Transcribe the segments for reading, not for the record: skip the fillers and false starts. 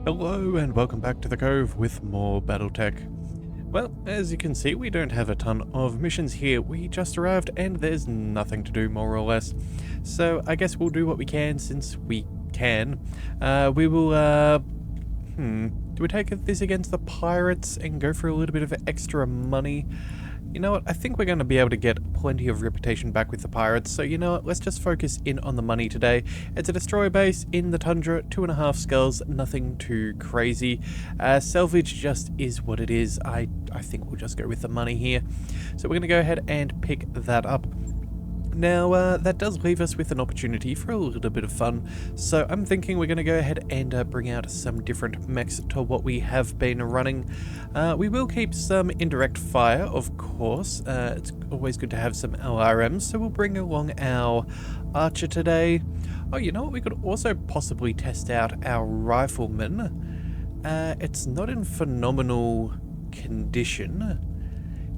Hello and welcome back to the Cove with more BattleTech. Well, as you can see, we don't have a ton of missions here. We just arrived and there's nothing to do, more or less. So I guess we'll do what we can since we can. We will, do we take this against the pirates and go for a little bit of extra money? You know what, I think we're going to be able to get plenty of reputation back with the pirates, so you know what, let's just focus in on the money today. It's a destroyer base in the tundra, 2.5 skulls, nothing too crazy. Salvage just is what it is. I think we'll just go with the money here. So we're going to go ahead and pick that up. Now, that does leave us with an opportunity for a little bit of fun, so I'm thinking we're going to go ahead and bring out some different mechs to what we have been running. We will keep some indirect fire, of course. It's always good to have some LRMs, so we'll bring along our archer today. Oh, you know what? We could also possibly test out our rifleman. It's not in phenomenal condition.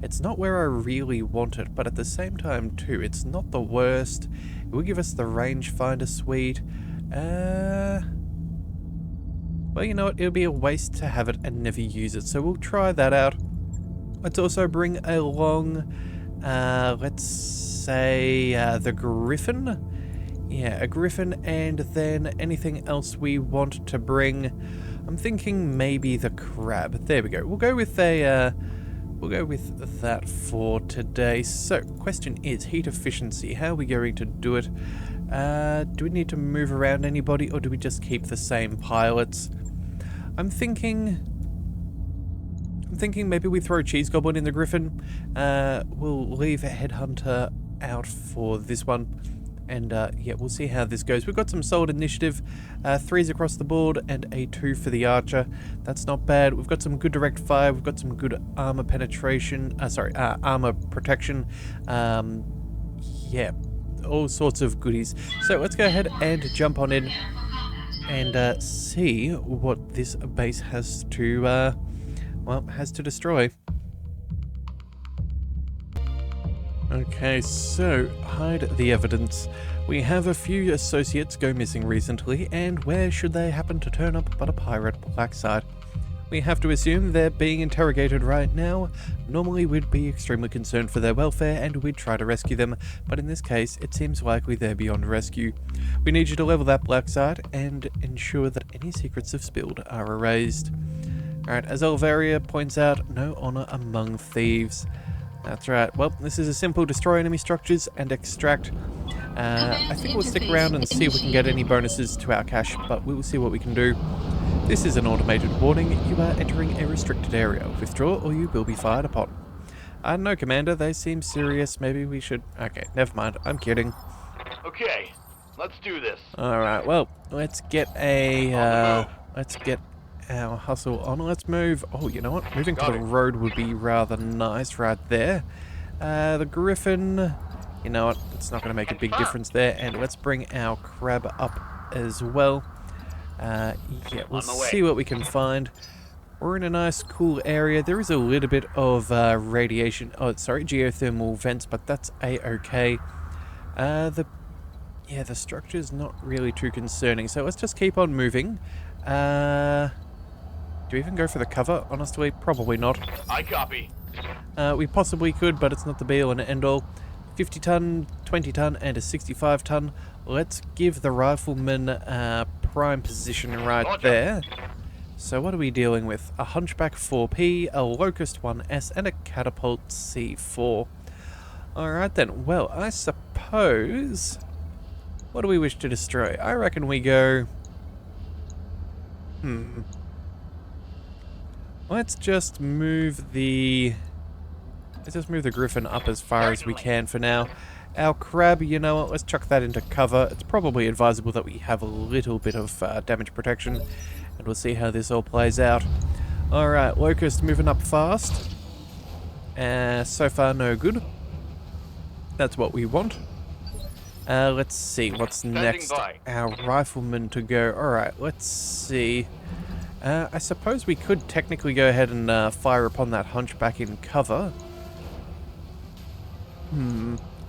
It's not where I really want it, but at the same time too, it's not the worst. It will give us the rangefinder suite. Well, you know what, it'll be a waste to have it and never use it, so we'll try that out. Let's also bring along, let's say, the Griffin. Yeah, a Griffin, and then anything else we want to bring. I'm thinking maybe the Crab. There we go. We'll go with a, we'll go with that for today. So, question is, heat efficiency. How are we going to do it? Do we need to move around anybody, or do we just keep the same pilots? I'm thinking maybe we throw Cheese Goblin in the Griffin. We'll leave a Headhunter out for this one. And yeah, we'll see how this goes. We've got some solid initiative, 3s across the board and a 2 for the archer. That's not bad. We've got some good direct fire. We've got some good armor penetration. Armor protection. Yeah, all sorts of goodies. So let's go ahead and jump on in and see what this base has to, has to destroy. Okay, so hide the evidence. We have a few associates go missing recently, and where should they happen to turn up but a pirate blackside? We have to assume they're being interrogated right now. Normally we'd be extremely concerned for their welfare and we'd try to rescue them, but in this case it seems likely they're beyond rescue. We need you to level that blackside and ensure that any secrets have spilled are erased. Alright, as Elvaria points out, no honor among thieves. That's right. Well, this is a simple destroy enemy structures and extract. I think we'll stick around and see if we can get any bonuses to our cash, but we will see what we can do. This is an automated warning. You are entering a restricted area. Withdraw or you will be fired upon. No, Commander. They seem serious. Maybe we should... Okay, never mind. I'm kidding. Okay, let's do this. Alright, well, let's get a... let's get our hustle on. Let's move. Oh, you know what? Moving to the road would be rather nice right there. The Griffin, you know what? It's not going to make a big difference there. And let's bring our Crab up as well. Yeah, we'll see what we can find. We're in a nice, cool area. There is a little bit of radiation. Oh, sorry, geothermal vents, but that's a-okay. The structure's not really too concerning. So let's just keep on moving. Do we even go for the cover? Honestly, probably not. I copy. We possibly could, but it's not the be-all and end-all. 50 ton, 20 ton, and a 65 ton. Let's give the rifleman prime position right there. So what are we dealing with? A Hunchback 4P, a Locust 1S, and a Catapult C4. Alright then, well, I suppose... What do we wish to destroy? I reckon we go... Let's just move the Griffin up as far as we can for now. Our Crab, you know what, let's chuck that into cover. It's probably advisable that we have a little bit of damage protection, and we'll see how this all plays out. Alright, Locust moving up fast. So far no good. That's what we want. Let's see, what's next? Our Rifleman to go. Alright, let's see. I suppose we could technically go ahead and fire upon that Hunchback in cover.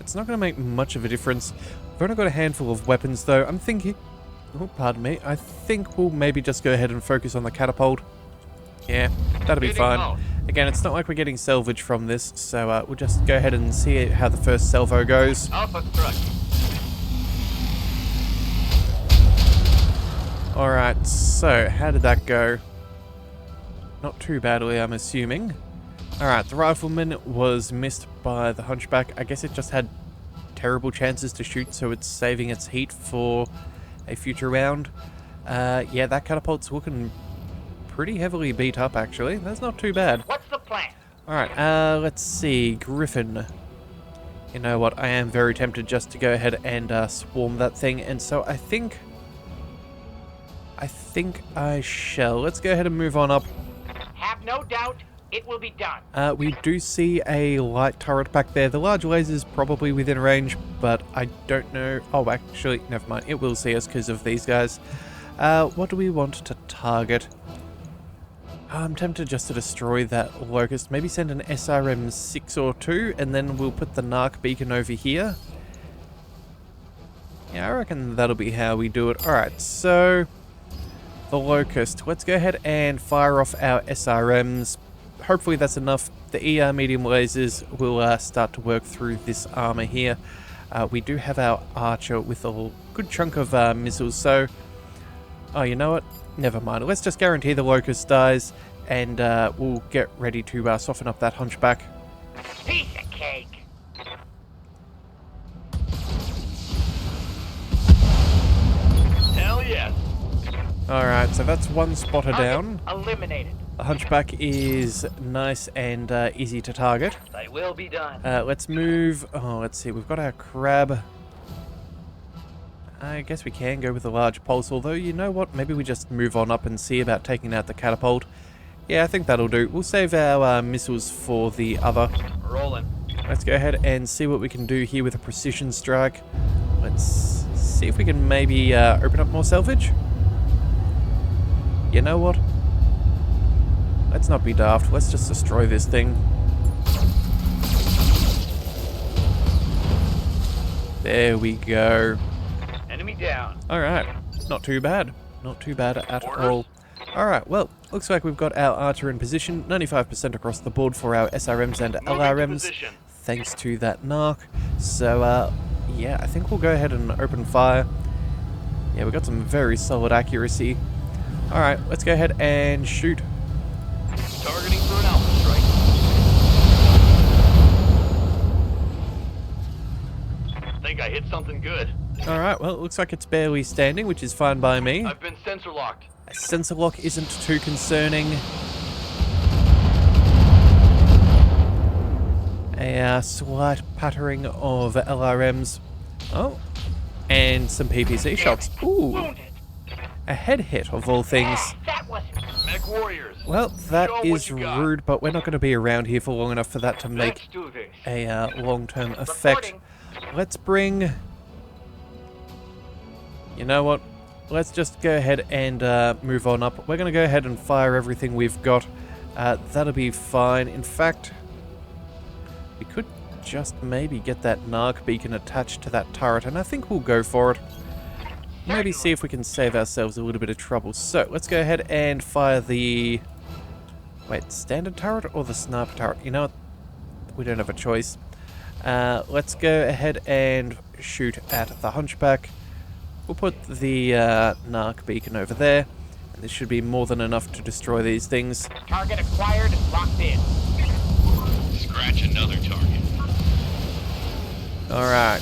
It's not going to make much of a difference. We've only got a handful of weapons though. I'm thinking Oh, pardon me. I think we'll maybe just go ahead and focus on the catapult. Yeah, that'll be fine. Again, it's not like we're getting salvage from this, so we'll just go ahead and see how the first salvo goes. Alpha struck. Alright, so how did that go? Not too badly, I'm assuming. Alright, the rifleman was missed by the hunchback. I guess it just had terrible chances to shoot, so it's saving its heat for a future round. Yeah, that catapult's looking pretty heavily beat up, actually. That's not too bad. What's the plan? Alright, let's see. Griffin. You know what? I am very tempted just to go ahead and swarm that thing, and so I think I shall. Let's go ahead and move on up. Have no doubt, it will be done. We do see a light turret back there. The large laser's probably within range, but I don't know. Oh, actually, never mind. It will see us because of these guys. What do we want to target? I'm tempted just to destroy that locust. Maybe send an SRM 6 or 2, and then we'll put the narc beacon over here. Yeah, I reckon that'll be how we do it. Alright, so the locust. Let's go ahead and fire off our SRMs. Hopefully that's enough. The ER medium lasers will start to work through this armor here. We do have our archer with a good chunk of missiles, so... Oh, you know what? Never mind. Let's just guarantee the locust dies, and we'll get ready to soften up that hunchback. Piece of cake. Hell yes. Alright, so that's one spotter down. Eliminated. The hunchback is nice and easy to target. They will be done. Let's move... Oh, let's see. We've got our crab. I guess we can go with a large pulse, although you know what? Maybe we just move on up and see about taking out the catapult. Yeah, I think that'll do. We'll save our missiles for the other. Rolling. Let's go ahead and see what we can do here with a precision strike. Let's see if we can maybe open up more salvage. You know what? Let's not be daft. Let's just destroy this thing. There we go. Enemy down. Alright, not too bad. Not too bad at all. Alright, well, looks like we've got our archer in position. 95% across the board for our SRMs and LRMs. Thanks to that narc. So, yeah, I think we'll go ahead and open fire. Yeah, we got some very solid accuracy. Alright, let's go ahead and shoot. Targeting for an alpha strike. Think I hit something good. Alright, well, it looks like it's barely standing, which is fine by me. I've been sensor locked. A sensor lock isn't too concerning. A slight pattering of LRMs. Oh, and some PPC shots. Ooh, Wounded. a head hit of all things. That was MechWarriors. Well, that Show what is you got. rude, but we're not going to be around here for long enough for that to make Let's do this. a long-term effect. reporting. Let's bring... You know what? Let's just go ahead and move on up. We're going to go ahead and fire everything we've got. That'll be fine. In fact, we could just maybe get that narc beacon attached to that turret, and I think we'll go for it. Maybe see if we can save ourselves a little bit of trouble. So, let's go ahead and fire the... Wait, standard turret or the sniper turret? You know what? We don't have a choice. Let's go ahead and shoot at the hunchback. We'll put the narc beacon over there. And this should be more than enough to destroy these things. target acquired, locked in. Scratch another target. Alright.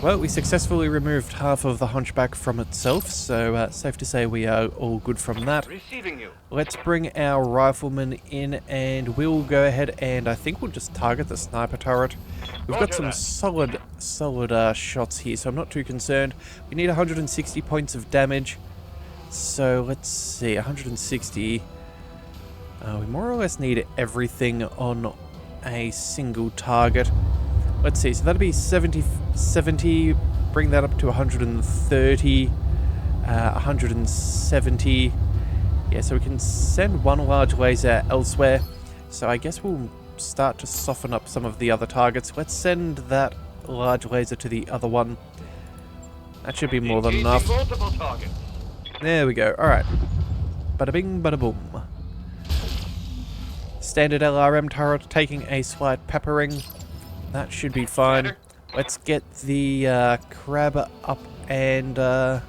Well, we successfully removed half of the hunchback from itself, so safe to say we are all good from that. Receiving you. Let's bring our rifleman in, and we'll go ahead and I think we'll just target the sniper turret. We've got some solid shots here, so I'm not too concerned. We need 160 points of damage. So let's see, 160. We more or less need everything on a single target. Let's see, so that'll be 70, bring that up to 130, 170. Yeah, so we can send one large laser elsewhere. So I guess we'll start to soften up some of the other targets. Let's send that large laser to the other one. That should be more than Engaging enough. multiple targets. There we go. Alright. Bada bing, bada boom. Standard LRM turret taking a slight peppering. That should be fine. Commander? Let's get the crab up and... oh,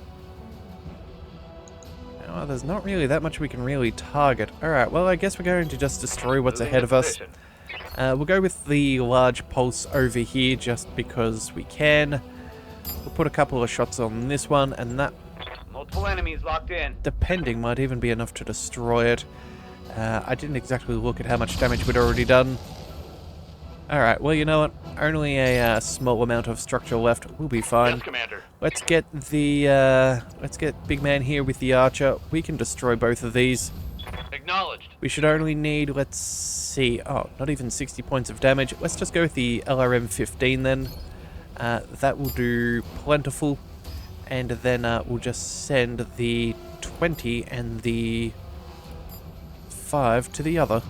there's not really that much we can really target. Alright, well I guess we're going to just destroy what's Moving ahead to of us. position. We'll go with the large pulse over here just because we can. We'll put a couple of shots on this one, and that, Multiple enemies locked in. depending, might even be enough to destroy it. I didn't exactly look at how much damage we'd already done. Alright, well, you know what? Only a small amount of structure left. We'll be fine. Yes, Commander. Let's get the, let's get big man here with the archer. We can destroy both of these. Acknowledged. We should only need, let's see, oh, not even 60 points of damage. Let's just go with the LRM 15 then. That will do plentiful. And then we'll just send the 20 and the 5 to the other.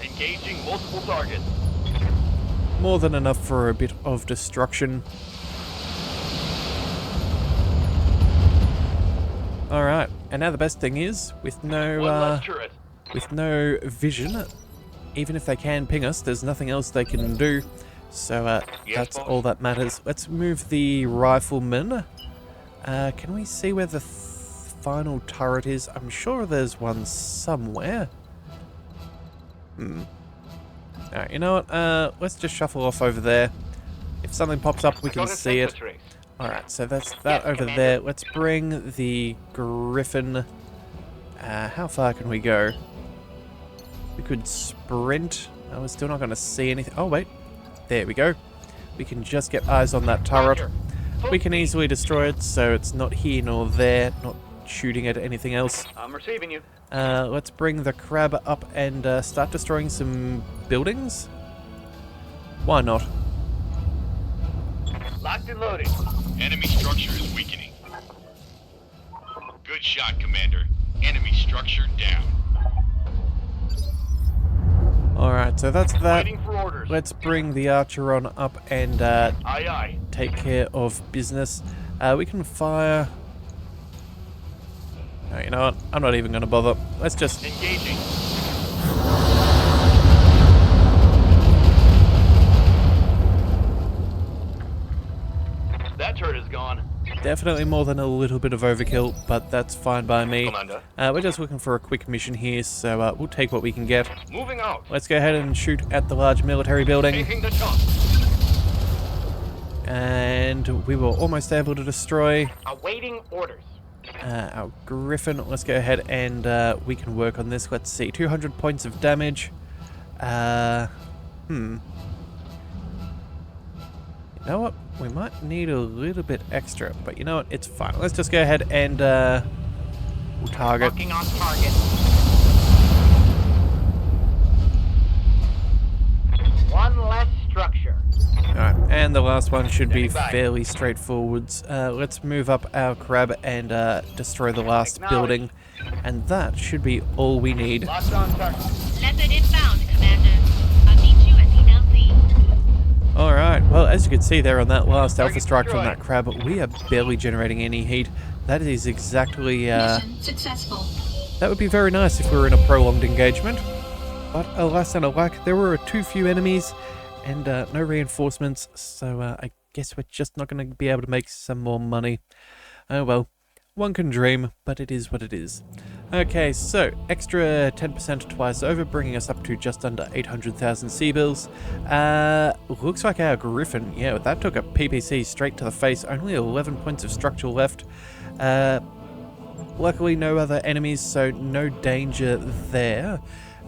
Engaging multiple targets. More than enough for a bit of destruction. Alright, and now the best thing is, with One no less turret. vision, even if they can ping us, there's nothing else they can do. So Yes, that's boss. all that matters. Let's move the rifleman. Can we see where the final turret is? I'm sure there's one somewhere. Alright, you know what? Let's just shuffle off over there. If something pops up, we can Go to see it. infantry. Alright, so that's that Yes, over Commander. there. Let's bring the Griffin. How far can we go? We could sprint. Oh, we're still not going to see anything. Oh, wait. There we go. We can just get eyes on that turret. Roger. Full We can speed. easily destroy it, so it's not here nor there. Not shooting at anything else. I'm receiving you. Let's bring the crab up and start destroying some buildings. Why not? Locked and loaded. Enemy structure is weakening. Good shot, Commander. Enemy structure down. Alright, so that's that. Waiting for orders. Let's bring the archer on up and Aye, aye. take care of business. We can fire... No, you know what? I'm not even going to bother. Let's just... Engaging. That turret is gone. Definitely more than a little bit of overkill, but that's fine by me. Commander. We're just looking for a quick mission here, so we'll take what we can get. Moving out. Let's go ahead and shoot at the large military building. Taking the top. And we were almost able to destroy Awaiting orders. our Griffin. Let's go ahead and we can work on this. Let's see, 200 points of damage. You know what? We might need a little bit extra, but you know what? It's fine. Let's just go ahead and we'll target. Locking on target. One less structure. Alright, and the last one should be Standing by. fairly straightforward. Let's move up our crab and destroy the last building. And that should be all we need. Locked on target. Leopard inbound, Commander. I'll meet you at ELZ. Alright, well, as you can see there on that last alpha Target strike from destroyed. that crab, we are barely generating any heat. That is exactly... Mission successful. that would be very nice if we were in a prolonged engagement. But alas and alack, there were too few enemies and no reinforcements, so I guess we're just not going to be able to make some more money. Oh well, one can dream, but it is what it is. Okay, so extra 10% twice over, bringing us up to just under 800,000 C-bills. Looks like our Griffin, yeah, that took a PPC straight to the face, only 11 points of structure left. Luckily no other enemies, so no danger there.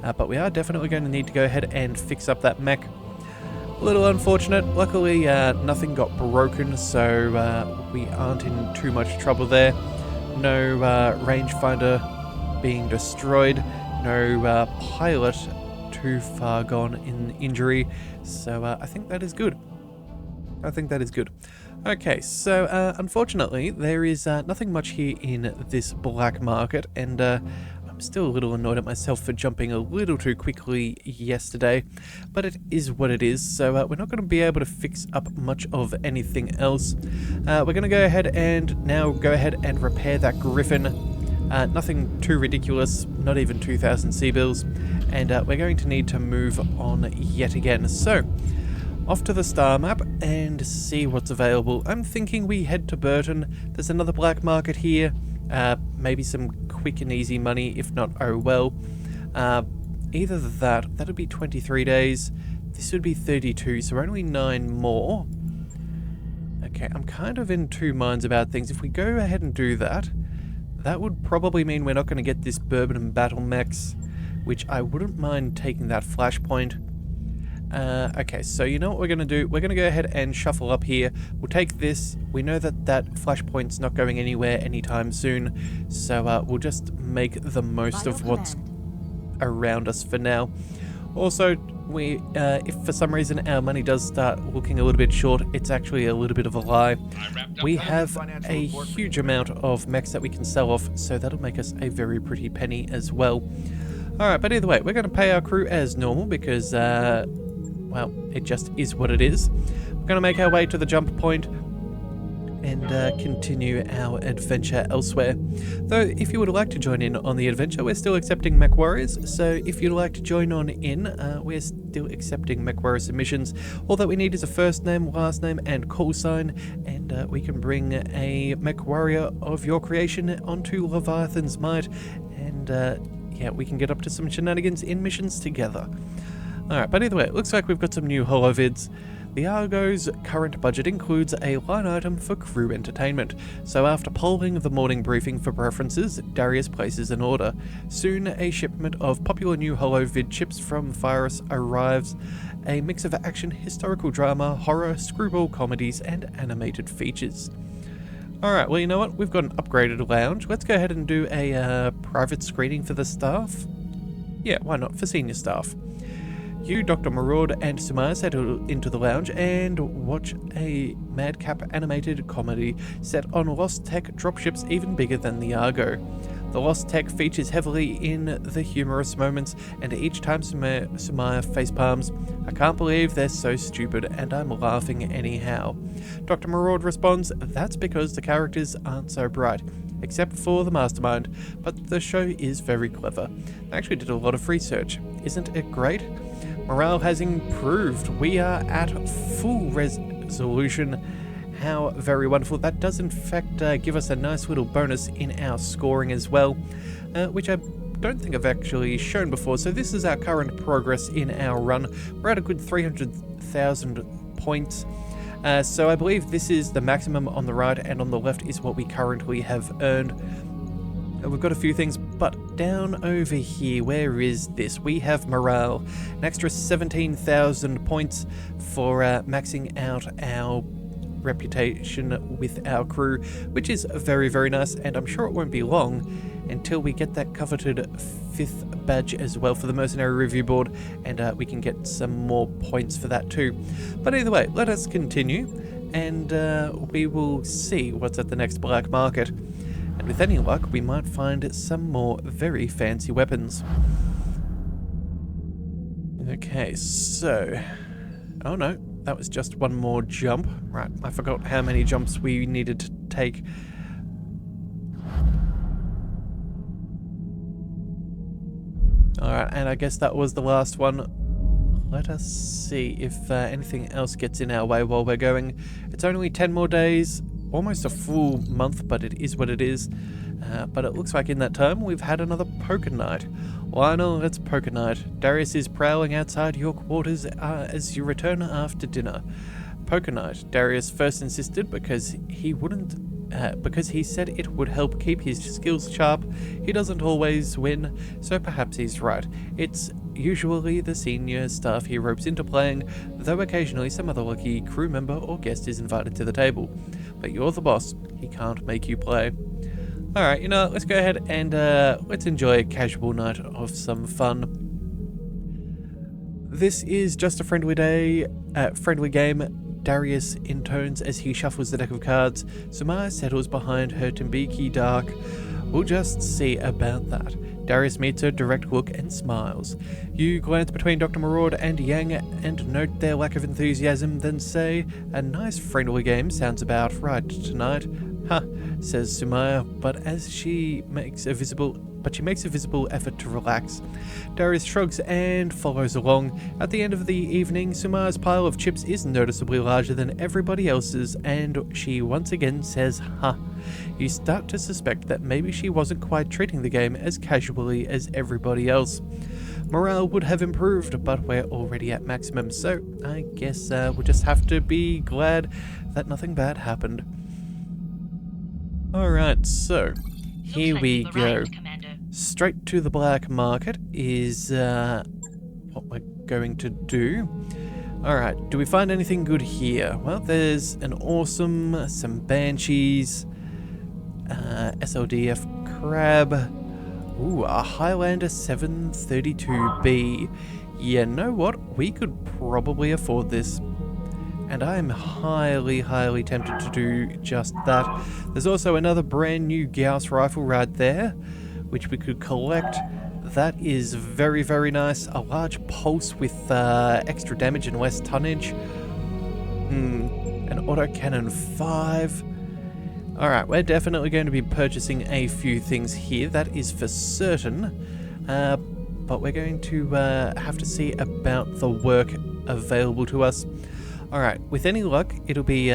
But we are definitely going to need to go ahead and fix up that mech. A little unfortunate. Luckily, nothing got broken, so we aren't in too much trouble there. No rangefinder being destroyed. No pilot too far gone in injury. So I think that is good. I think that is good. Okay, so unfortunately, there is nothing much here in this black market, and I'm I'm still a little annoyed at myself for jumping a little too quickly yesterday, but it is what it is, so we're not going to be able to fix up much of anything else. We're going to go ahead and repair that Griffin. Nothing too ridiculous, not even 2,000 C-bills, and we're going to need to move on yet again. So, off to the star map and see what's available. I'm thinking we head to Burton. There's another black market here. Maybe some quick and easy money, if not, oh well. Either that would be 23 days. This would be 32, so only 9 more. Okay, I'm kind of in two minds about things. If we go ahead and do that, that would probably mean we're not going to get this Bourbon and Battle Mechs, which I wouldn't mind taking that flashpoint. Okay, so you know what we're going to do? We're going to go ahead and shuffle up here. We'll take this. We know that that flashpoint's not going anywhere anytime soon, so we'll just make the most of what's around us for now. Also, if for some reason our money does start looking a little bit short, it's actually a little bit of a lie. We have a huge amount of mechs that we can sell off, so that'll make us a very pretty penny as well. Alright, but either way, we're going to pay our crew as normal because, well, it just is what it is. We're going to make our way to the jump point and continue our adventure elsewhere. Though, if you would like to join in on the adventure, we're still accepting MechWarriors, so if you'd like to join on in, we're still accepting MechWarrior submissions. All that we need is a first name, last name, and call sign, and we can bring a MechWarrior of your creation onto Leviathan's Might, and yeah, we can get up to some shenanigans in missions together. Alright, but either way, it looks like we've got some new holovids. The Argo's current budget includes a line item for crew entertainment, so after polling the morning briefing for preferences, Darius places an order. Soon, a shipment of popular new holovid chips from Virus arrives, a mix of action, historical drama, horror, screwball comedies, and animated features. Alright, well you know what, we've got an upgraded lounge. Let's go ahead and do a private screening for the staff. Yeah, why not, for senior staff. You, Dr. Maraud, and Sumaya settle into the lounge and watch a madcap animated comedy set on Lost Tech dropships even bigger than the Argo. The Lost Tech features heavily in the humorous moments, and each time Sumaya facepalms, "I can't believe they're so stupid, and I'm laughing anyhow." Dr. Maraud responds, "That's because the characters aren't so bright, except for the mastermind, but the show is very clever. I actually did a lot of research. Isn't it great? Morale has improved. We are at full resolution. How very wonderful." That does in fact give us a nice little bonus in our scoring as well, which I don't think I've actually shown before. So this is our current progress in our run. We're at a good 300,000 points. So I believe this is the maximum on the right, and on the left is what we currently have earned. We've got a few things, but down over here, where is this? We have morale, an extra 17,000 points for maxing out our reputation with our crew, which is very, very nice, and I'm sure it won't be long until we get that coveted 5th badge as well for the Mercenary Review Board, and we can get some more points for that too. But either way, let us continue, and we will see what's at the next black market. And with any luck, we might find some more very fancy weapons. Okay, so... oh no, that was just one more jump. Right, I forgot how many jumps we needed to take. Alright, and I guess that was the last one. Let us see if anything else gets in our way while we're going. It's only 10 more days. Almost a full month, but it is what it is. But it looks like in that time we've had another poker night. Lionel, it's poker night. Darius is prowling outside your quarters as you return after dinner. Poker night. Darius first insisted because he said it would help keep his skills sharp. He doesn't always win, so perhaps he's right. It's usually the senior staff he ropes into playing, though occasionally some other lucky crew member or guest is invited to the table. But you're the boss, he can't make you play. Alright, you know, let's go ahead and let's enjoy a casual night of some fun. This is just a friendly game. Darius intones as he shuffles the deck of cards. Sumaya settles behind her Timbiki Dark. We'll just see about that. Darius meets her direct look and smiles. You glance between Dr. Maraud and Yang and note their lack of enthusiasm, then say, "A nice friendly game sounds about right tonight." "Huh," says Sumaya, but she makes a visible effort to relax. Darius shrugs and follows along. At the end of the evening, Sumaya's pile of chips is noticeably larger than everybody else's, and she once again says, "Huh." You start to suspect that maybe she wasn't quite treating the game as casually as everybody else. Morale would have improved, but we're already at maximum, so I guess we'll just have to be glad that nothing bad happened. Alright, so here we go. Straight to the black market is what we're going to do. Alright, do we find anything good here? Well, there's an awesome, some banshees, SLDF crab, ooh, a Highlander 732B. Yeah, know what? We could probably afford this. And I'm highly, highly tempted to do just that. There's also another brand new Gauss rifle right there, which we could collect. That is very, very nice. A large pulse with extra damage and less tonnage. An autocannon 5. Alright, we're definitely going to be purchasing a few things here, that is for certain. But we're going to have to see about the work available to us. Alright, with any luck, it'll be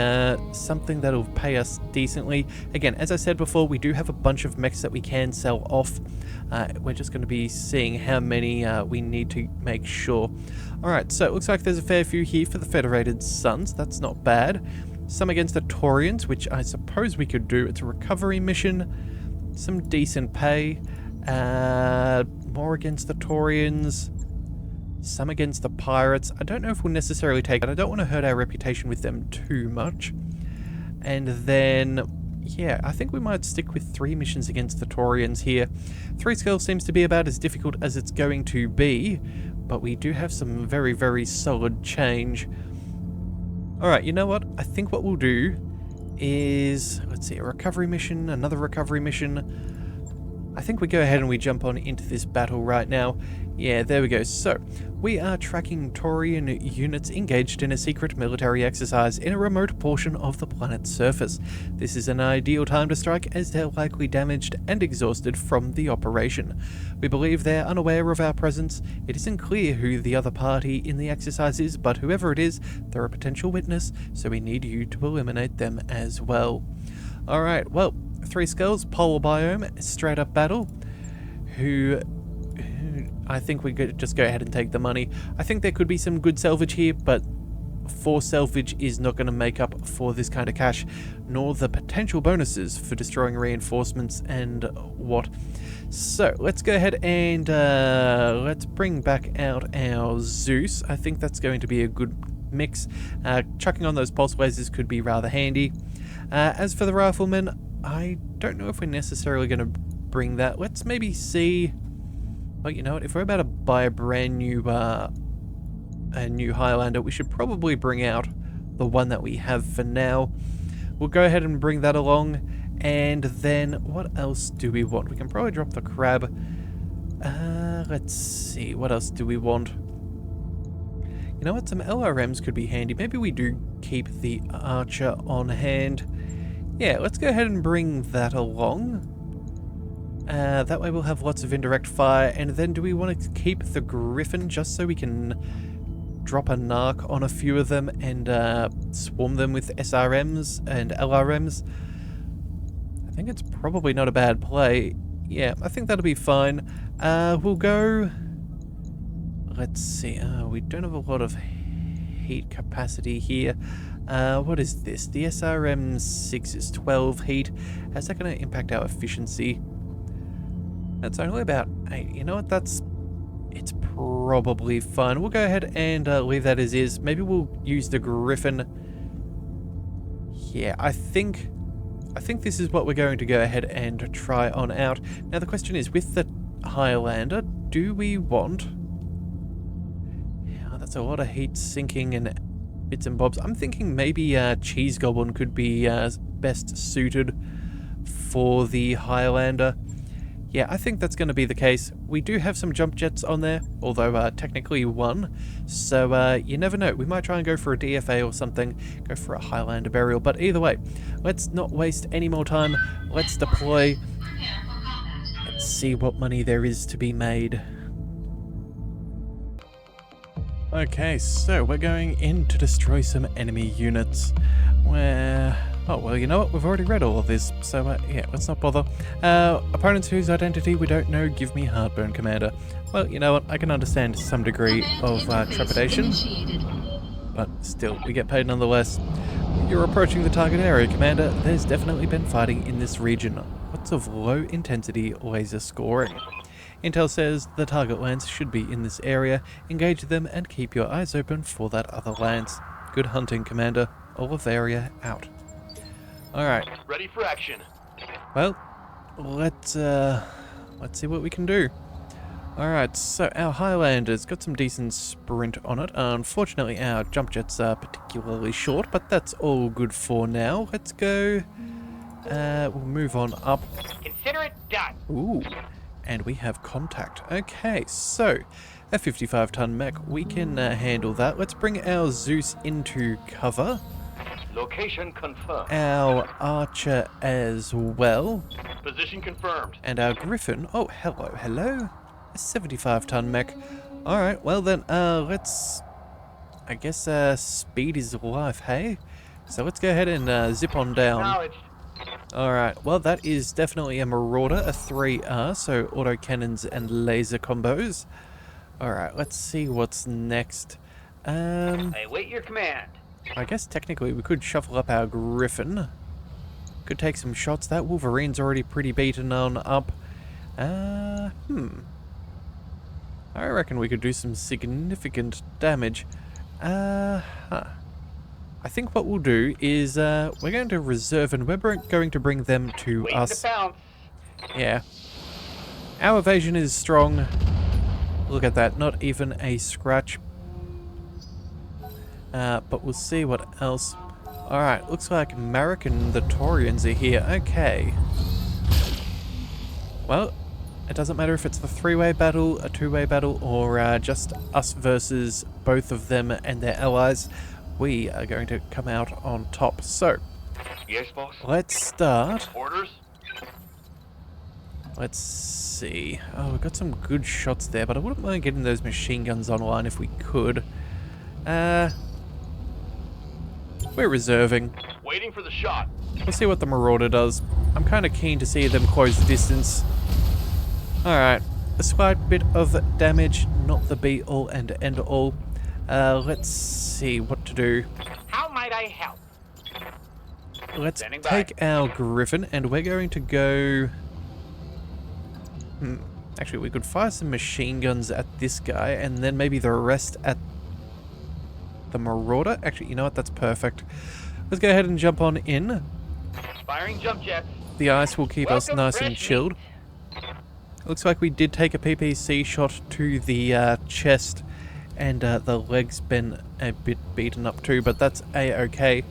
something that'll pay us decently. Again, as I said before, we do have a bunch of mechs that we can sell off. We're just going to be seeing how many we need to make sure. Alright, so it looks like there's a fair few here for the Federated Suns. That's not bad. Some against the Taurians, which I suppose we could do. It's a recovery mission. Some decent pay. More against the Taurians. Some against the pirates. I don't know if we'll necessarily take it. I don't want to hurt our reputation with them too much. And then, yeah, I think we might stick with 3 missions against the Taurians here. 3 skill seems to be about as difficult as it's going to be, but we do have some very, very solid change. Alright, you know what? I think what we'll do is, let's see, a recovery mission, another recovery mission. I think we go ahead and we jump on into this battle right now. Yeah, there we go. So, we are tracking Taurian units engaged in a secret military exercise in a remote portion of the planet's surface. This is an ideal time to strike as they're likely damaged and exhausted from the operation. We believe they're unaware of our presence. It isn't clear who the other party in the exercise is, but whoever it is, they're a potential witness, so we need you to eliminate them as well. Alright, well, 3 skulls, polar biome, straight up battle. I think we could just go ahead and take the money. I think there could be some good salvage here, but 4 salvage is not going to make up for this kind of cash, nor the potential bonuses for destroying reinforcements and what. So, let's go ahead and let's bring back out our Zeus. I think that's going to be a good mix. Chucking on those pulse lasers could be rather handy. As for the riflemen, I don't know if we're necessarily going to bring that. Let's maybe see. Well, you know what? If we're about to buy a brand new Highlander, we should probably bring out the one that we have for now. We'll go ahead and bring that along, and then what else do we want? We can probably drop the crab. Let's see. What else do we want? You know what? Some LRMs could be handy. Maybe we do keep the Archer on hand. Yeah, let's go ahead and bring that along. That way we'll have lots of indirect fire. And then do we want to keep the Griffin just so we can drop a narc on a few of them and swarm them with SRMs and LRMs? I think it's probably not a bad play. Yeah, I think that'll be fine. We'll go... Let's see. We don't have a lot of heat capacity here. What is this? The SRM-6 is 12 heat. How's that going to impact our efficiency? That's only about 8. You know what? It's probably fine. We'll go ahead and leave that as is. Maybe we'll use the Griffin. Yeah, I think this is what we're going to go ahead and try on out. Now the question is, with the Highlander, do we want... Yeah, that's a lot of heat sinking and bits and bobs. I'm thinking maybe Cheese Goblin could be best suited for the Highlander. Yeah, I think that's going to be the case. We do have some jump jets on there, although technically one. So you never know. We might try and go for a DFA or something, go for a Highlander burial. But either way, let's not waste any more time. Let's deploy. Let's see what money there is to be made. Okay, so we're going in to destroy some enemy units. Oh, well, you know what? We've already read all of this, so yeah, let's not bother. Opponents whose identity we don't know, give me heartburn, Commander. Well, you know what? I can understand some degree of trepidation, but still, we get paid nonetheless. You're approaching the target area, Commander. There's definitely been fighting in this region. Lots of low-intensity laser scoring. Intel says the target lands should be in this area. Engage them and keep your eyes open for that other lance. Good hunting, Commander. Oliveria out. Alright. Ready for action. Well, let's see what we can do. Alright, so our Highlander's got some decent sprint on it. Unfortunately, our jump jets are particularly short, but that's all good for now. Let's go. We'll move on up. Consider it done. Ooh, and we have contact. Okay, so a 55-ton mech, we can handle that. Let's bring our Zeus into cover. Location confirmed. Our Archer as well. Position confirmed. And our Griffin. Oh, hello. A 75-ton mech. Alright, well then, let's... I guess speed is life, hey? So let's go ahead and zip on down. Acknowledged. Alright, well that is definitely a Marauder, a 3R, so autocannons and laser combos. Alright, let's see what's next. I await your command. I guess technically we could shuffle up our Griffin. Could take some shots. That Wolverine's already pretty beaten on up. I reckon we could do some significant damage. I think what we'll do is we're going to reserve and we're going to bring them to Waiting us. to bounce. Yeah. Our evasion is strong. Look at that, not even a scratch. But we'll see what else. Alright, looks like Marek and the Taurians are here. Okay. Well, it doesn't matter if it's the three-way battle, a two-way battle, or just us versus both of them and their allies. We are going to come out on top. So, Yes, boss. let's start. Orders? Let's see. Oh, we've got some good shots there, but I wouldn't mind getting those machine guns online if we could. We're reserving. Waiting for the shot. We'll see what the Marauder does. I'm kind of keen to see them close the distance. Alright, a slight bit of damage, not the be-all and end-all. Let's see what to do. How might I help? Let's Standing by. take our Griffin, and we're going to go... Actually, we could fire some machine guns at this guy, and then maybe the rest at the Marauder. Actually, you know what? That's perfect. Let's go ahead and jump on in. Firing jump jets. The ice will keep us Welcome, nice and fresh chilled. Looks like we did take a PPC shot to the chest, and the leg's been a bit beaten up too, but that's a-okay.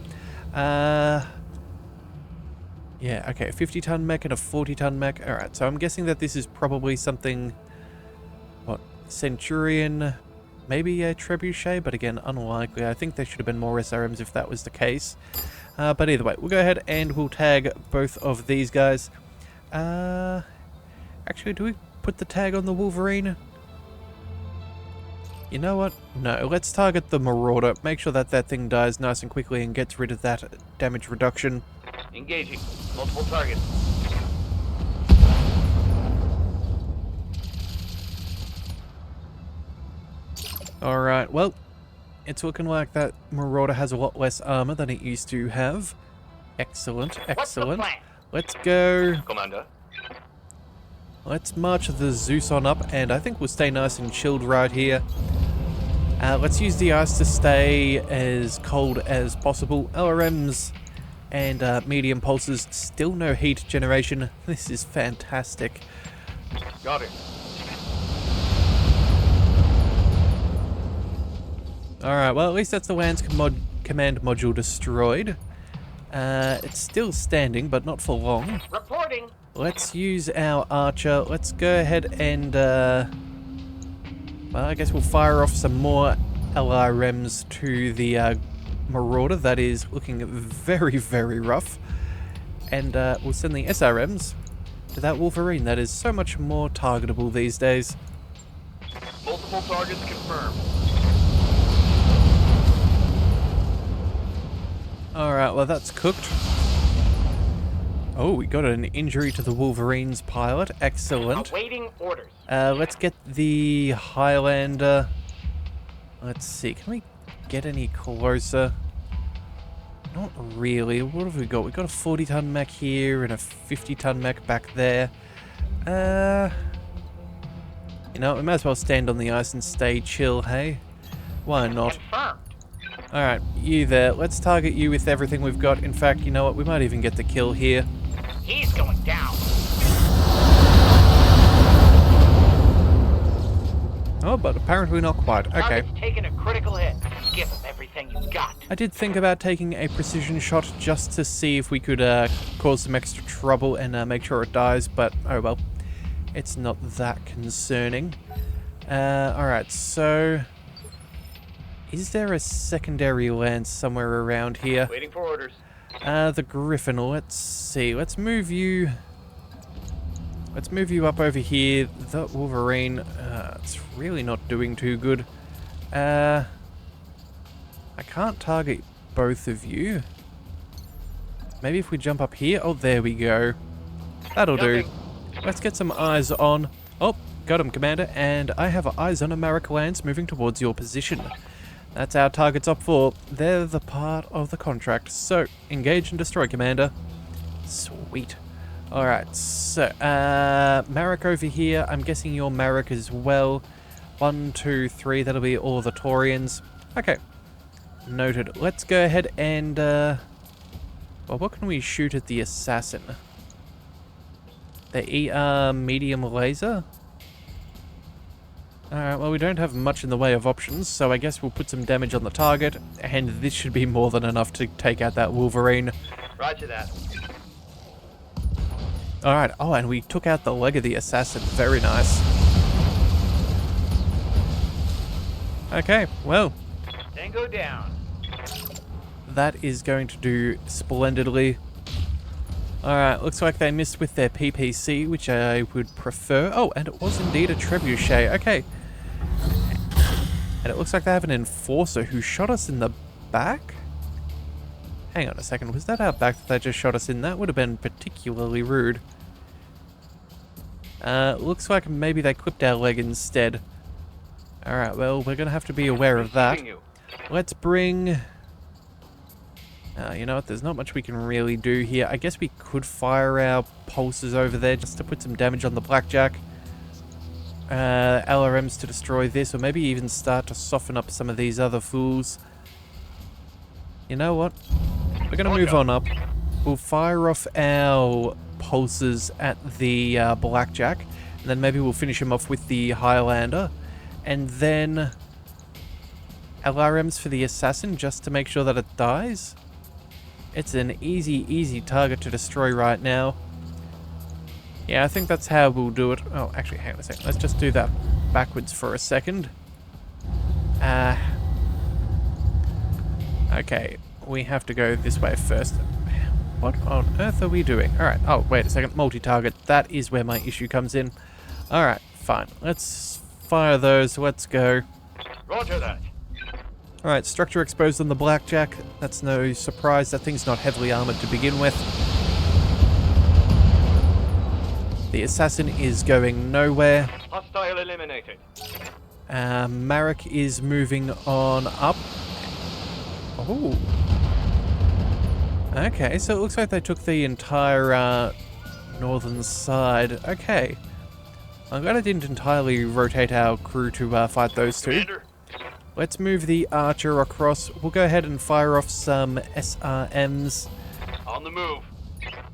Yeah, okay, a 50-ton mech and a 40-ton mech. Alright, so I'm guessing that this is probably something... What? Centurion... Maybe a Trebuchet, but again, unlikely. I think there should have been more SRMs if that was the case. But either way, we'll go ahead and we'll tag both of these guys. Actually, do we put the tag on the Wolverine? You know what? No, let's target the Marauder. Make sure that that thing dies nice and quickly and gets rid of that damage reduction. Engaging. Multiple targets. Alright, well, it's looking like that Marauder has a lot less armor than it used to have. Excellent, excellent. What's the plan? Let's go. Commander. Let's march the Zeus on up, and I think we'll stay nice and chilled right here. Let's use the ice to stay as cold as possible. LRMs and medium pulses, still no heat generation. This is fantastic. Got it. Alright, well at least that's the LAN's command module destroyed. It's still standing, but not for long. Reporting. let's use our archer. Let's go ahead and, well, I guess we'll fire off some more LRMs to the Marauder. That is looking very, very rough. And we'll send the SRMs to that Wolverine. That is so much more targetable these days. Multiple targets confirmed. Alright, well that's cooked. Oh, we got an injury to the Wolverine's pilot. Excellent. Awaiting orders. Let's get the Highlander. Let's see, can we get any closer? Not really. What have we got? We've got a 40-ton mech here and a 50-ton mech back there. You know, we might as well stand on the ice and stay chill, hey? Why not? Confirmed. Alright, you there. Let's target you with everything we've got. In fact, you know what? We might even get the kill here. He's going down. Oh, but apparently not quite. Okay. Target's taking a critical hit. Give him everything you got. I did think about taking a precision shot just to see if we could cause some extra trouble and make sure it dies, but oh well. It's not that concerning. Alright, so... is there a secondary lance somewhere around here? Waiting for orders. The Griffin, let's see. Let's move you up over here. The Wolverine, it's really not doing too good. I can't target both of you. Maybe if we jump up here. Oh, there we go. That'll do. Let's get some eyes on... oh, got him, Commander. And I have eyes on a Marek Lance moving towards your position. That's our targets up for. They're the part of the contract. So, engage and destroy, Commander. Sweet. Alright, so, Marek over here. I'm guessing you're Marek as well. 1, 2, 3. That'll be all the Taurians. Okay. Noted. Let's go ahead and, well, what can we shoot at the assassin? The ER medium laser? Alright, well we don't have much in the way of options, so I guess we'll put some damage on the target, and this should be more than enough to take out that Wolverine. Roger that. Alright, oh, and we took out the leg of the assassin. Very nice. Okay, well. Tango down. That is going to do splendidly. Alright, looks like they missed with their PPC, which I would prefer. Oh, and it was indeed a trebuchet. Okay. And it looks like they have an enforcer who shot us in the back? Hang on a second, was that our back that they just shot us in? That would have been particularly rude. Looks like maybe they clipped our leg instead. Alright, well, we're going to have to be aware of that. Let's bring... you know what, there's not much we can really do here. I guess we could fire our pulses over there just to put some damage on the Blackjack. LRMs to destroy this, or maybe even start to soften up some of these other fools. You know what? We're going to move on up. We'll fire off our pulses at the Blackjack, and then maybe we'll finish him off with the Highlander. And then LRMs for the Assassin, just to make sure that it dies. It's an easy target to destroy right now. Yeah, I think that's how we'll do it. Oh, actually, hang on a second. Let's just do that backwards for a second. Okay, we have to go this way first. What on earth are we doing? Alright, oh, wait a second. Multi-target. That is where my issue comes in. Alright, fine. Let's fire those. Let's go. Roger that. Alright, structure exposed on the Blackjack. That's no surprise. That thing's not heavily armored to begin with. The Assassin is going nowhere. Hostile eliminated. Marek is moving on up. Oh. Okay, so it looks like they took the entire northern side. Okay. I'm glad I didn't entirely rotate our crew to fight those two. Commander. Let's move the archer across. We'll go ahead and fire off some SRMs. On the move.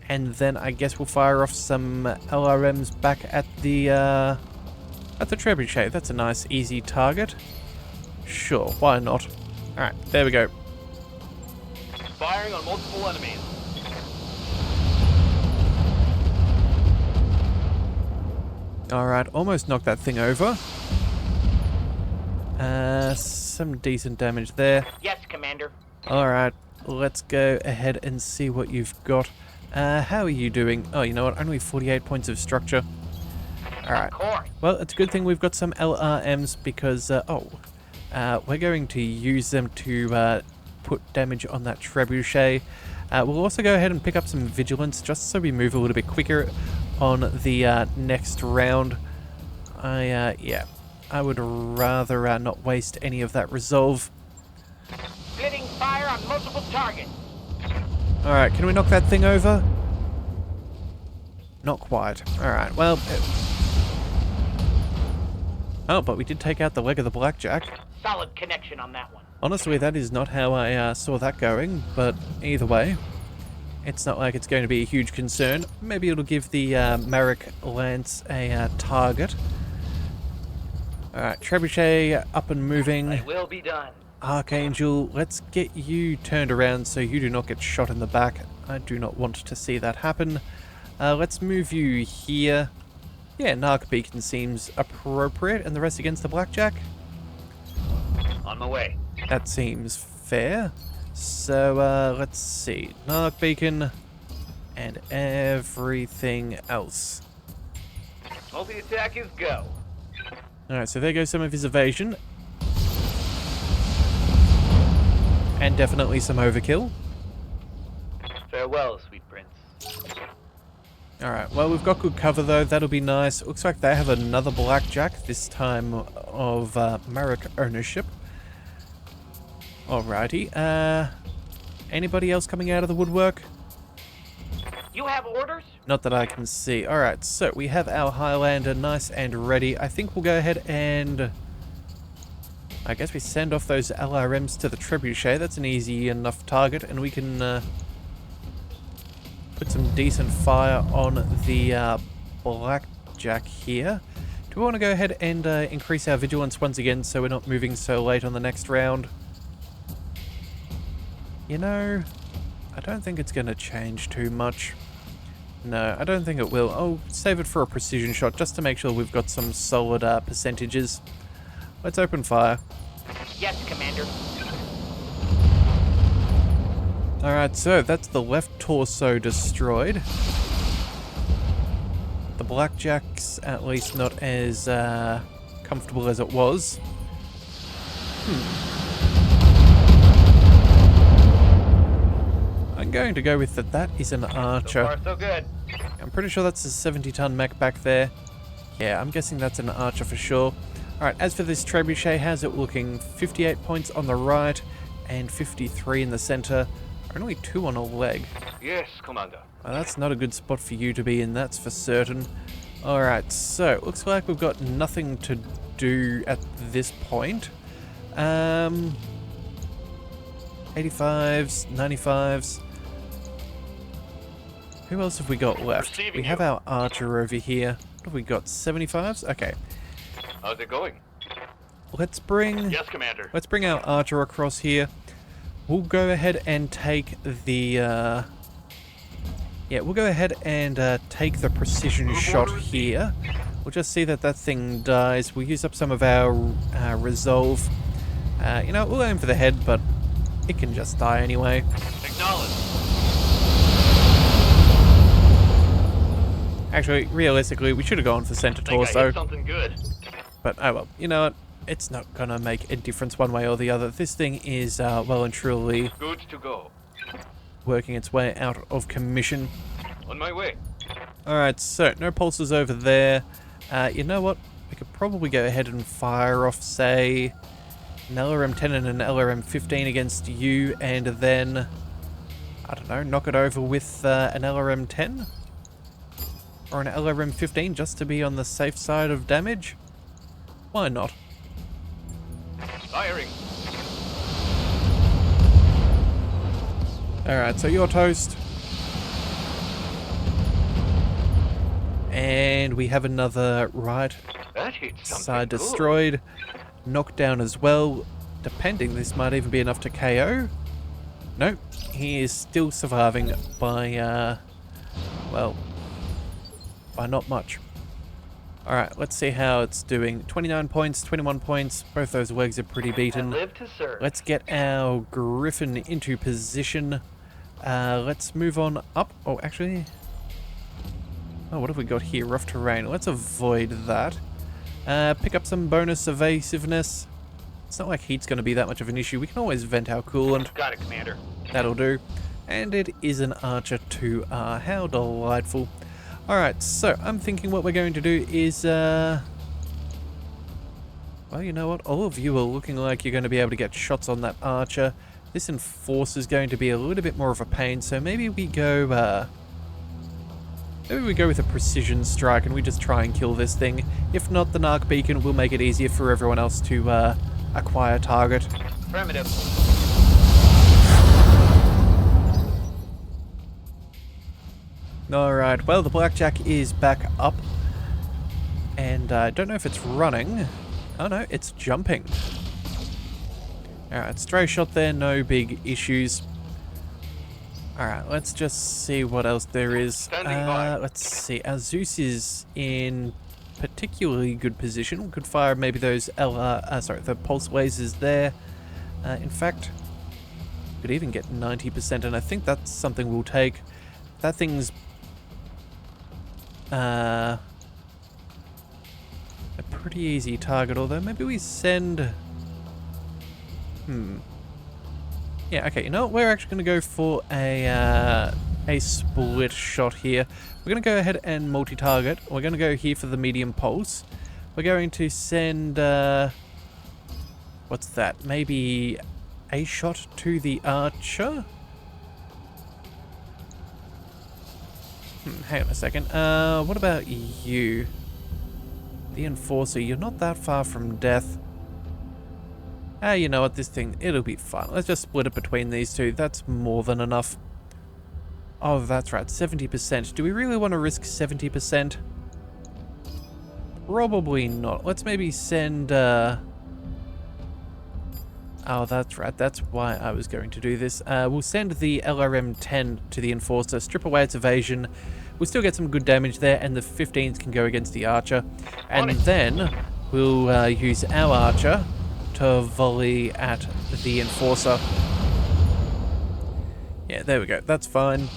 And then I guess we'll fire off some LRMs back at the trebuchet. That's a nice, easy target. Sure, why not? Alright, there we go. Firing on multiple enemies. Alright, almost knocked that thing over. Some decent damage there. Yes, Commander. Alright, let's go ahead and see what you've got. How are you doing? Oh, you know what? Only 48 points of structure. Alright. Of course. Well, it's a good thing we've got some LRMs because, we're going to use them to put damage on that trebuchet. We'll also go ahead and pick up some vigilance just so we move a little bit quicker on the next round. Yeah, I would rather not waste any of that resolve. Splitting fire on multiple targets. Alright, can we knock that thing over? Not quite. Alright, well... Oh, but we did take out the leg of the blackjack. Solid connection on that one. Honestly, that is not how I saw that going, but either way, it's not like it's going to be a huge concern. Maybe it'll give the Marek Lance a target. Alright, trebuchet up and moving. It will be done. Archangel, let's get you turned around so you do not get shot in the back. I do not want to see that happen. Let's move you here. Yeah, Narc Beacon seems appropriate, and the rest against the blackjack? On my way. That seems fair. So, let's see. Narc Beacon and everything else. Multi-attack is go. Alright, so there goes some of his evasion. And definitely some overkill. Farewell, sweet prince. Alright, well, we've got good cover though. That'll be nice. Looks like they have another blackjack, this time of Marek ownership. Alrighty, anybody else coming out of the woodwork? You have orders? Not that I can see. Alright, so we have our Highlander nice and ready. I think we'll go ahead and... I guess we send off those LRMs to the trebuchet. That's an easy enough target, and we can put some decent fire on the blackjack here. Do we want to go ahead and increase our vigilance once again so we're not moving so late on the next round? You know, I don't think it's going to change too much. No, I don't think it will. I'll save it for a precision shot just to make sure we've got some solid percentages. Let's open fire. Yes, Commander. Alright, so that's the left torso destroyed. The blackjack's at least not as comfortable as it was. I'm going to go with that is an archer. So far, so good. I'm pretty sure that's a 70-ton mech back there. Yeah, I'm guessing that's an archer for sure. Alright, as for this trebuchet, how's it looking? 58 points on the right and 53 in the center. Only 2 on a leg. Yes, Commander. Well, that's not a good spot for you to be in, that's for certain. Alright, so looks like we've got nothing to do at this point. 85s, 95s. Who else have we got left? Receiving We have you. our archer over here. What have we got? 75s? Okay. How's it going? Let's bring Yes, Commander. our archer across here. We'll go ahead and take the we'll go ahead and take the precision shot here. We'll just see that that thing dies. We'll use up some of our resolve. You know, we'll aim for the head, but it can just die anyway. Acknowledge. Actually, realistically, we should have gone for center Think I torso. hit something good. But oh well, you know what? It's not gonna make a difference one way or the other. This thing is well and truly Good to go. working its way out of commission. On my way. Alright, so no pulses over there. You know what? We could probably go ahead and fire off, say, an LRM-10 and an LRM-15 against you, and then, I don't know, knock it over with an LRM-10? Or an LRM-15 just to be on the safe side of damage? Why not? Firing. Alright, so you're toast. And we have another right That hit something side good. destroyed. Knocked down as well. Depending, this might even be enough to KO. Nope, he is still surviving by, well, by not much. Alright, let's see how it's doing. 29 points, 21 points. Both those legs are pretty beaten. Live to serve. Let's get our Griffin into position. Let's move on up. Oh, actually... Oh, what have we got here? Rough terrain. Let's avoid that. Pick up some bonus evasiveness. It's not like heat's going to be that much of an issue. We can always vent our coolant. Got it, Commander. That'll do. And it is an Archer 2R. How delightful. Alright, so I'm thinking what we're going to do is... Well, you know what? All of you are looking like you're going to be able to get shots on that Archer. This Enforcer is going to be a little bit more of a pain, so maybe we go... Maybe we go with a precision strike and we just try and kill this thing. If not, the Narc Beacon will make it easier for everyone else to acquire target. Affirmative. Alright, well, the Blackjack is back up. And I don't know if it's running. Oh no, it's jumping. Alright, stray shot there, no big issues. Alright, let's just see what else there is. Standing by. Let's see, our Zeus is in particularly good position. We could fire maybe those the pulse lasers there. In fact, we could even get 90%, and I think that's something we'll take. That thing's a pretty easy target, although maybe we send... Yeah, okay, you know what? We're actually going to go for a split shot here. We're going to go ahead and multi-target. We're going to go here for the medium pulse. We're going to send... what's that? Maybe a shot to the Archer? Hang on a second. What about you? The Enforcer, you're not that far from death. You know what, this thing, it'll be fine. Let's just split it between these two. That's more than enough. Oh, that's right, 70%. Do we really want to risk 70%? Probably not. Let's maybe send, Oh, that's right, that's why I was going to do this. We'll send the LRM-10 to the Enforcer, strip away its evasion. We'll still get some good damage there, and the 15s can go against the Archer. And then we'll use our Archer to volley at the Enforcer. Yeah, there we go. That's fine.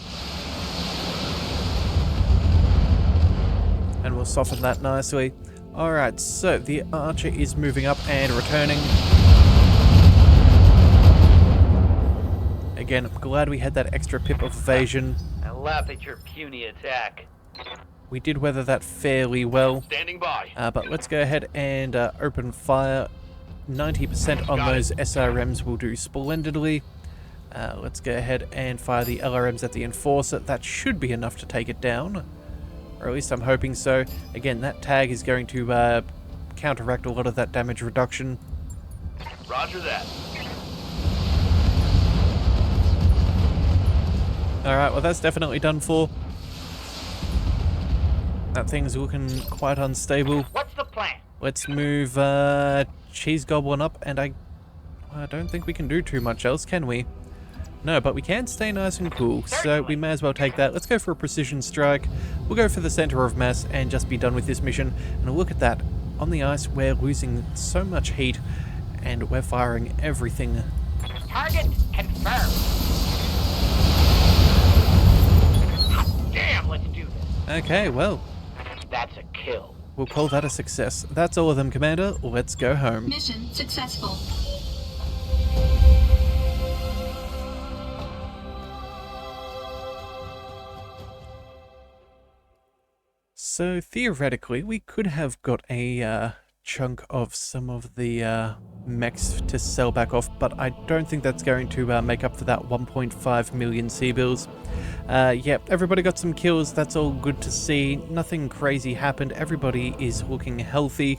And we'll soften that nicely. Alright, so the Archer is moving up and returning. Again, I'm glad we had that extra pip of evasion. I laugh at your puny attack. We did weather that fairly well. Standing by. But let's go ahead and open fire. 90% on those SRMs will do splendidly. Let's go ahead and fire the LRMs at the Enforcer. That should be enough to take it down. Or at least I'm hoping so. Again, that tag is going to counteract a lot of that damage reduction. Roger that. Alright, well that's definitely done for. That thing's looking quite unstable. What's the plan? Let's move Cheese Goblin up, and I don't think we can do too much else, can we? No, but we can stay nice and cool, so we may as well take that. Let's go for a precision strike. We'll go for the center of mass and just be done with this mission. And look at that. On the ice, we're losing so much heat, and we're firing everything. Target confirmed. Hot damn, let's do this. Okay, well, That's a kill. we'll call that a success. That's all of them, Commander. Let's go home. Mission successful. So theoretically, we could have got a chunk of some of the mechs to sell back off, but I don't think that's going to make up for that 1.5 million C-bills. Yep, everybody got some kills. That's all good to see. Nothing crazy happened. Everybody is looking healthy.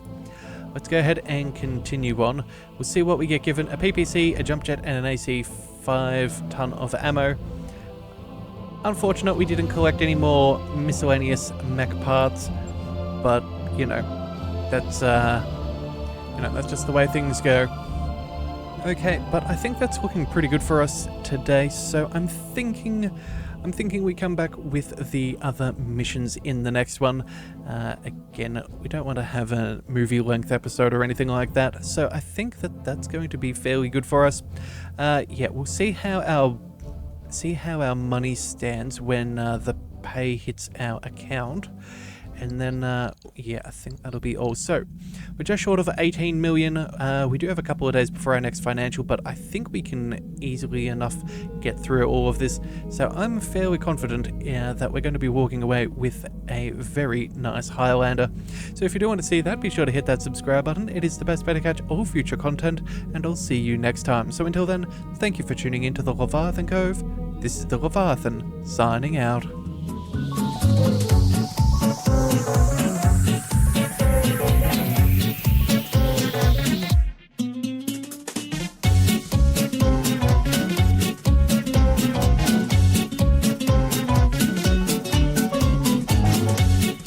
Let's go ahead and continue on. We'll see what we get given. A PPC, a jump jet, and an AC 5-ton of ammo. Unfortunate we didn't collect any more miscellaneous mech parts, but you know, that's just the way things go. Okay, but I think that's looking pretty good for us today, so I'm thinking I'm thinking we come back with the other missions in the next one. Again, we don't want to have a movie-length episode or anything like that, so I think that that's going to be fairly good for us. Yeah, we'll see how our money stands when the pay hits our account. And then, yeah, I think that'll be all. So, we're just short of 18 million. We do have a couple of days before our next financial, but I think we can easily enough get through all of this. So, I'm fairly confident that we're going to be walking away with a very nice Highlander. So, if you do want to see that, be sure to hit that subscribe button. It is the best way to catch all future content, and I'll see you next time. So, until then, thank you for tuning in to the Leviathan Cove. This is the Leviathan, signing out.